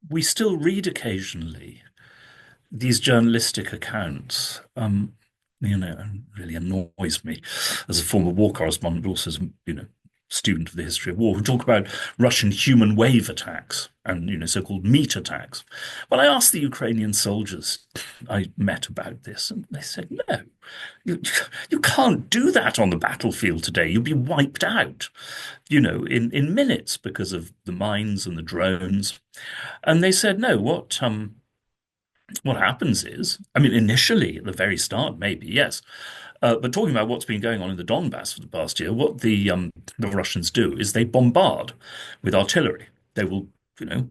we still read occasionally these journalistic accounts, and really annoys me as a former war correspondent, also as student of the history of war, who talk about Russian human wave attacks and so-called meat attacks. Well, I asked the Ukrainian soldiers I met about this, and they said, no, you you can't do that on the battlefield today. You'll be wiped out, in minutes because of the mines and the drones. And they said, no, what happens is, I mean, initially at the very start, maybe yes, but talking about what's been going on in the Donbass for the past year, what the Russians do is they bombard with artillery. They will, you know,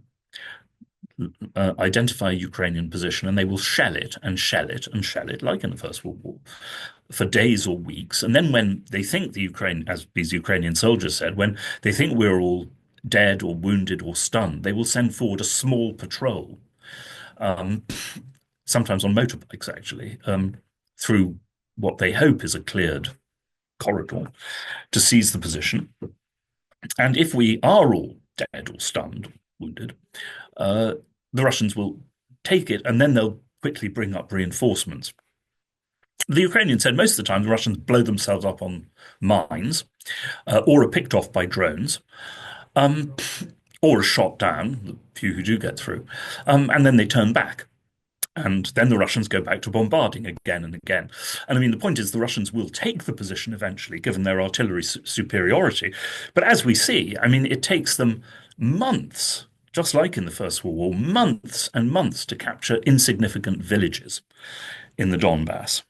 identify a Ukrainian position and they will shell it and shell it and shell it, like in the First World War, for days or weeks. And then when they think the Ukraine, as these Ukrainian soldiers said, when they think we're all dead or wounded or stunned, they will send forward a small patrol, um, sometimes on motorbikes actually, through what they hope is a cleared corridor to seize the position. And if we are all dead or stunned, wounded, uh, the Russians will take it and then they'll quickly bring up reinforcements. The Ukrainians said most of the time the Russians blow themselves up on mines or are picked off by drones um, or are shot down, the few who do get through, and then they turn back. And then the Russians go back to bombarding again and again. And I mean, the point is the Russians will take the position eventually, given their artillery superiority. But as we see, I mean, it takes them months, just like in the First World War, months and months to capture insignificant villages in the Donbass.